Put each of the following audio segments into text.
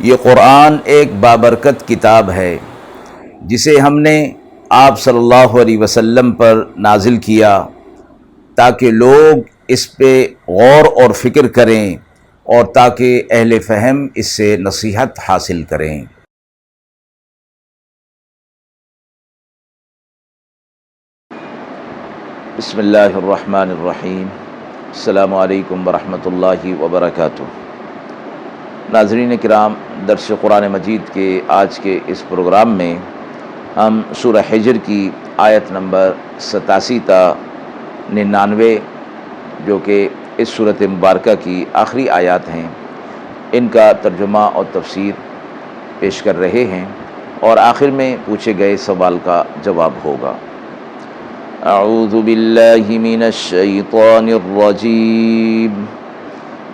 یہ قرآن ایک بابرکت کتاب ہے جسے ہم نے آپ صلی اللہ علیہ وسلم پر نازل کیا تاکہ لوگ اس پہ غور اور فکر کریں اور تاکہ اہل فہم اس سے نصیحت حاصل کریں۔ بسم اللہ الرحمن الرحیم۔ السلام علیکم ورحمۃ اللہ وبرکاتہ۔ ناظرین کرام، درس قرآن مجید کے آج کے اس پروگرام میں ہم سورہ حجر کی آیت نمبر 87 تا 99 جو کہ اس سورۃ مبارکہ کی آخری آیات ہیں، ان کا ترجمہ اور تفسیر پیش کر رہے ہیں اور آخر میں پوچھے گئے سوال کا جواب ہوگا۔ اعوذ باللہ من الشیطان الرجیم،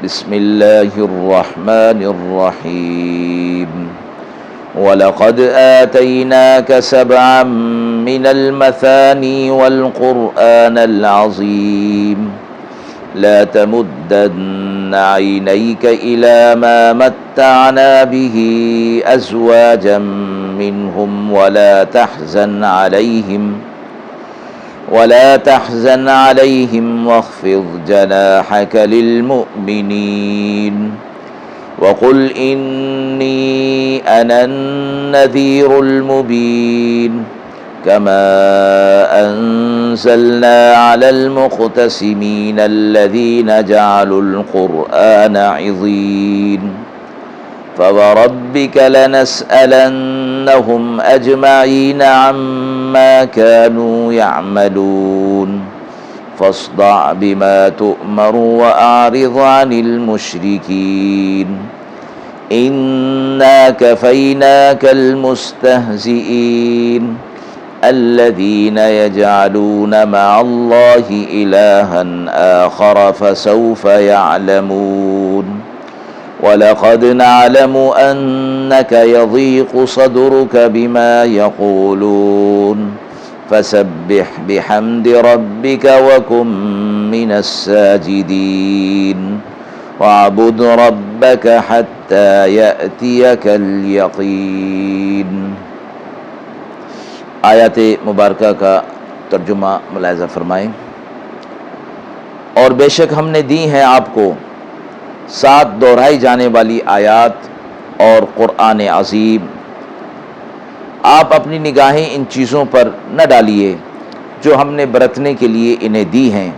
بسم اللہ الرحمن الرحیم۔ وَلَقَدْ آتَيْنَاكَ سَبْعًا مِّنَ الْمَثَانِي وَالْقُرْآنَ الْعَظِيمَ لَا تَمُدَّنَّ عَيْنَيْكَ إِلَىٰ مَا مَتَّعْنَا بِهِ أَزْوَاجًا مِّنْهُمْ ولا تحزن عليهم واخفض جناحك للمؤمنين وقل إني أنا النذير المبين كما أنزلنا على المقتسمين الذين جعلوا القرآن عضين فوربك لنسألنهم أجمعين عما كانوا يعملون فاصدع بما تؤمر وأعرض عن المشركين إنا كفيناك المستهزئين الذين يجعلون مع الله إلها آخر فسوف يعلمون وَلَقَدْ نَعْلَمُ أَنَّكَ يَضِيقُ صَدْرُكَ بِمَا يَقُولُونَ فَسَبِّحْ بِحَمْدِ رَبِّكَ وَكُن مِّنَ السَّاجِدِينَ وَاعْبُدْ رَبَّكَ حَتَّى يَأْتِيَكَ الْيَقِينُ۔ آیات مبارکہ کا ترجمہ ملاحظہ فرمائیں۔ اور بے شک ہم نے دی ہیں آپ کو 7 دہرائی جانے والی آیات اور قرآن عظیم۔ آپ اپنی نگاہیں ان چیزوں پر نہ ڈالیے جو ہم نے برتنے کے لیے انہیں دی ہیں،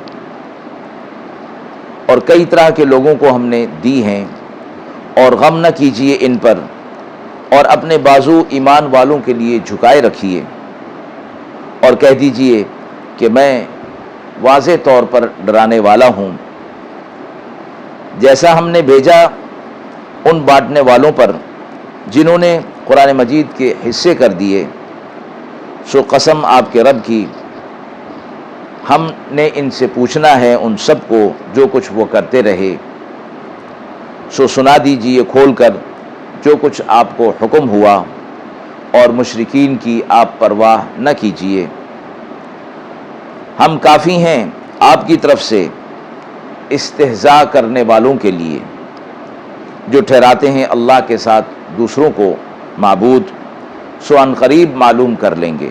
اور کئی طرح کے لوگوں کو ہم نے دی ہیں، اور غم نہ کیجیے ان پر، اور اپنے بازو ایمان والوں کے لیے جھکائے رکھیے، اور کہہ دیجیے کہ میں واضح طور پر ڈرانے والا ہوں، جیسا ہم نے بھیجا ان بانٹنے والوں پر جنہوں نے قرآن مجید کے حصے کر دیے، سو قسم آپ کے رب کی، ہم نے ان سے پوچھنا ہے ان سب کو جو کچھ وہ کرتے رہے، سو سنا دیجیے کھول کر جو کچھ آپ کو حکم ہوا، اور مشرکین کی آپ پرواہ نہ کیجیے۔ ہم کافی ہیں آپ کی طرف سے استہزاء کرنے والوں کے لیے جو ٹھہراتے ہیں اللہ کے ساتھ دوسروں کو معبود، سو ان قریب معلوم کر لیں گے،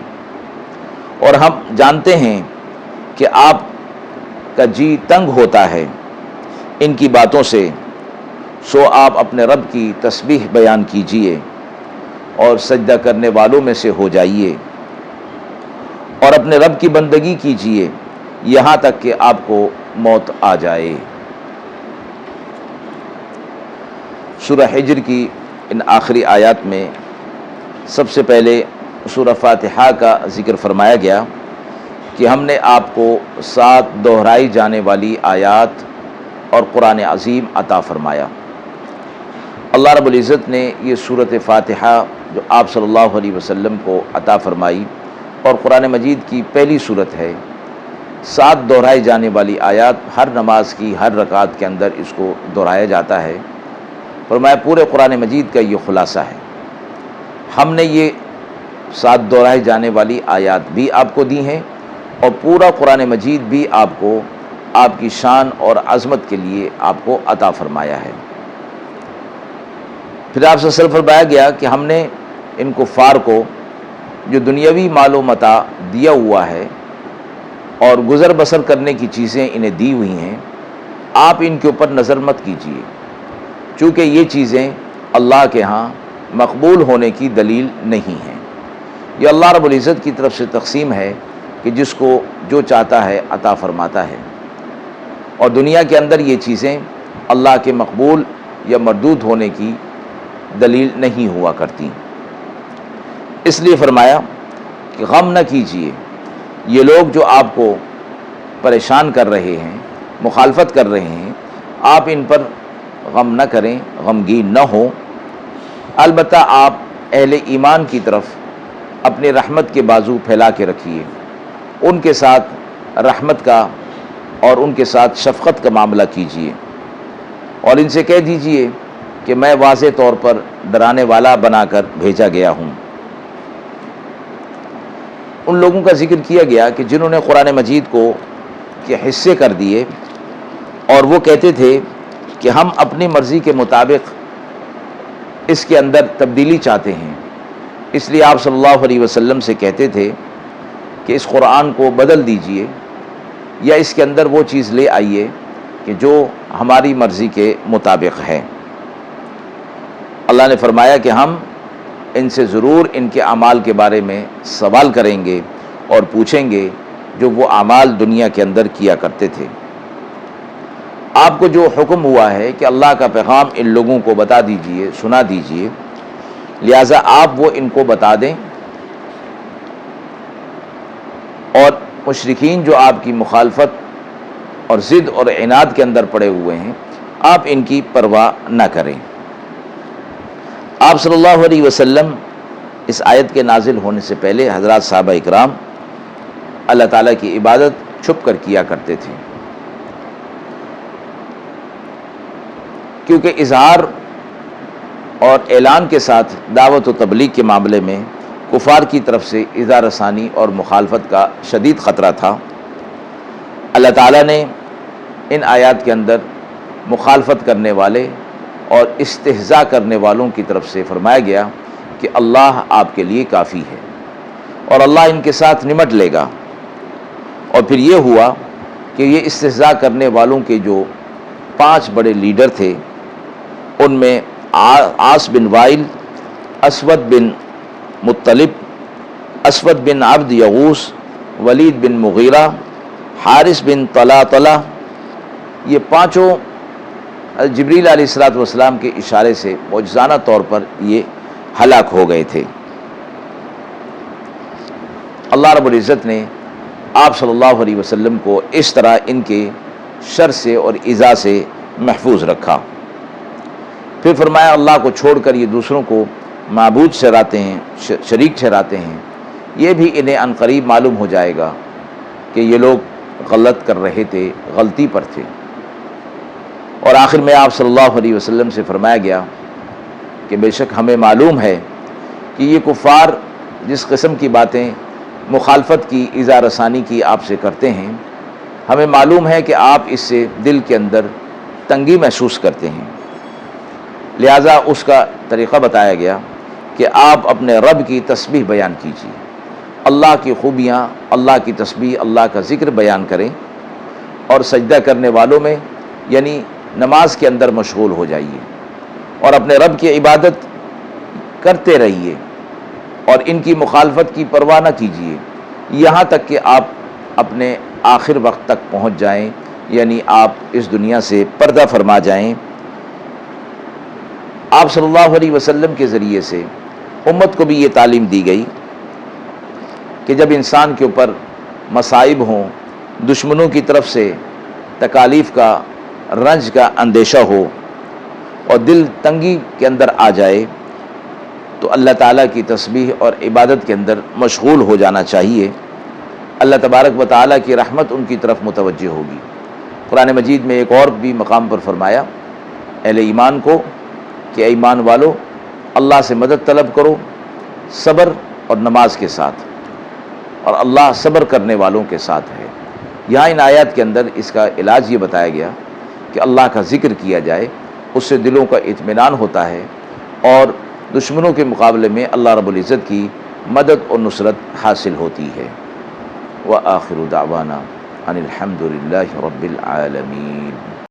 اور ہم جانتے ہیں کہ آپ کا جی تنگ ہوتا ہے ان کی باتوں سے، سو آپ اپنے رب کی تسبیح بیان کیجیے اور سجدہ کرنے والوں میں سے ہو جائیے، اور اپنے رب کی بندگی کیجیے یہاں تک کہ آپ کو موت آ جائے۔ سورہ حجر کی ان آخری آیات میں سب سے پہلے سورہ فاتحہ کا ذکر فرمایا گیا کہ ہم نے آپ کو 7 دہرائی جانے والی آیات اور قرآن عظیم عطا فرمایا۔ اللہ رب العزت نے یہ سورۃ فاتحہ جو آپ صلی اللہ علیہ وسلم کو عطا فرمائی اور قرآن مجید کی پہلی سورت ہے، 7 دہرائی جانے والی آیات، ہر نماز کی ہر رکعت کے اندر اس کو دہرایا جاتا ہے۔ فرمایا پورے قرآن مجید کا یہ خلاصہ ہے، ہم نے یہ 7 دہرائی جانے والی آیات بھی آپ کو دی ہیں، اور پورا قرآن مجید بھی آپ کو آپ کی شان اور عظمت کے لیے آپ کو عطا فرمایا ہے۔ پھر آپ سے وسلم فرمایا گیا کہ ہم نے ان کفار کو جو دنیاوی مال و متاع دیا ہوا ہے اور گزر بسر کرنے کی چیزیں انہیں دی ہوئی ہیں، آپ ان کے اوپر نظر مت کیجیے، چونکہ یہ چیزیں اللہ کے ہاں مقبول ہونے کی دلیل نہیں ہیں۔ یہ اللہ رب العزت کی طرف سے تقسیم ہے کہ جس کو جو چاہتا ہے عطا فرماتا ہے، اور دنیا کے اندر یہ چیزیں اللہ کے مقبول یا مردود ہونے کی دلیل نہیں ہوا کرتی۔ اس لیے فرمایا کہ غم نہ کیجیے، یہ لوگ جو آپ کو پریشان کر رہے ہیں، مخالفت کر رہے ہیں، آپ ان پر غم نہ کریں، غمگین نہ ہوں، البتہ آپ اہل ایمان کی طرف اپنی رحمت کے بازو پھیلا کے رکھیے، ان کے ساتھ رحمت کا اور ان کے ساتھ شفقت کا معاملہ کیجیے، اور ان سے کہہ دیجیے کہ میں واضح طور پر ڈرانے والا بنا کر بھیجا گیا ہوں۔ ان لوگوں کا ذکر کیا گیا کہ جنہوں نے قرآن مجید کو کے حصے کر دیے اور وہ کہتے تھے کہ ہم اپنی مرضی کے مطابق اس کے اندر تبدیلی چاہتے ہیں، اس لیے آپ صلی اللہ علیہ وسلم سے کہتے تھے کہ اس قرآن کو بدل دیجئے یا اس کے اندر وہ چیز لے آئیے کہ جو ہماری مرضی کے مطابق ہے۔ اللہ نے فرمایا کہ ہم ان سے ضرور ان کے اعمال کے بارے میں سوال کریں گے اور پوچھیں گے جو وہ اعمال دنیا کے اندر کیا کرتے تھے۔ آپ کو جو حکم ہوا ہے کہ اللہ کا پیغام ان لوگوں کو بتا دیجئے، سنا دیجئے، لہٰذا آپ وہ ان کو بتا دیں، اور مشرکین جو آپ کی مخالفت اور ضد اور عناد کے اندر پڑے ہوئے ہیں، آپ ان کی پرواہ نہ کریں۔ آپ صلی اللہ علیہ وسلم اس آیت کے نازل ہونے سے پہلے حضرات صحابہ اکرام اللہ تعالیٰ کی عبادت چھپ کر کیا کرتے تھے، کیونکہ اظہار اور اعلان کے ساتھ دعوت و تبلیغ کے معاملے میں کفار کی طرف سے ایذا رسانی اور مخالفت کا شدید خطرہ تھا۔ اللہ تعالیٰ نے ان آیات کے اندر مخالفت کرنے والے اور استہزاء کرنے والوں کی طرف سے فرمایا گیا کہ اللہ آپ کے لیے کافی ہے اور اللہ ان کے ساتھ نمٹ لے گا۔ اور پھر یہ ہوا کہ یہ استہزاء کرنے والوں کے جو 5 بڑے لیڈر تھے، ان میں عاص بن وائل، اسود بن مطلب، اسود بن عبد یغوث، ولید بن مغیرہ، حارث بن طلحہ، یہ 5 جبریل علیہ الصلوۃ والسلام کے اشارے سے معجزانہ طور پر یہ ہلاک ہو گئے تھے۔ اللہ رب العزت نے آپ صلی اللہ علیہ وسلم کو اس طرح ان کے شر سے اور ایذا سے محفوظ رکھا۔ پھر فرمایا اللہ کو چھوڑ کر یہ دوسروں کو معبود ٹھہراتے ہیں، شریک ٹھہراتے ہیں، یہ بھی انہیں عنقریب معلوم ہو جائے گا کہ یہ لوگ غلط کر رہے تھے، غلطی پر تھے۔ اور آخر میں آپ صلی اللہ علیہ وسلم سے فرمایا گیا کہ بے شک ہمیں معلوم ہے کہ یہ کفار جس قسم کی باتیں مخالفت کی، ایذا رسانی کی آپ سے کرتے ہیں، ہمیں معلوم ہے کہ آپ اس سے دل کے اندر تنگی محسوس کرتے ہیں، لہٰذا اس کا طریقہ بتایا گیا کہ آپ اپنے رب کی تسبیح بیان کیجیے، اللہ کی خوبیاں، اللہ کی تسبیح، اللہ کا ذکر بیان کریں، اور سجدہ کرنے والوں میں یعنی نماز کے اندر مشغول ہو جائیے اور اپنے رب کی عبادت کرتے رہیے، اور ان کی مخالفت کی پرواہ نہ کیجیے یہاں تک کہ آپ اپنے آخر وقت تک پہنچ جائیں، یعنی آپ اس دنیا سے پردہ فرما جائیں۔ آپ صلی اللہ علیہ وسلم کے ذریعے سے امت کو بھی یہ تعلیم دی گئی کہ جب انسان کے اوپر مصائب ہوں، دشمنوں کی طرف سے تکالیف کا، رنج کا اندیشہ ہو اور دل تنگی کے اندر آ جائے، تو اللہ تعالیٰ کی تسبیح اور عبادت کے اندر مشغول ہو جانا چاہیے۔ اللہ تبارک و تعالیٰ کی رحمت ان کی طرف متوجہ ہوگی۔ قرآن مجید میں ایک اور بھی مقام پر فرمایا اہل ایمان کو کہ اے ایمان والو، اللہ سے مدد طلب کرو صبر اور نماز کے ساتھ، اور اللہ صبر کرنے والوں کے ساتھ ہے۔ یہاں ان آیات کے اندر اس کا علاج یہ بتایا گیا کہ اللہ کا ذکر کیا جائے، اس سے دلوں کا اطمینان ہوتا ہے اور دشمنوں کے مقابلے میں اللہ رب العزت کی مدد اور نصرت حاصل ہوتی ہے۔ وآخر دعوانا ان الحمد للہ رب العالمین۔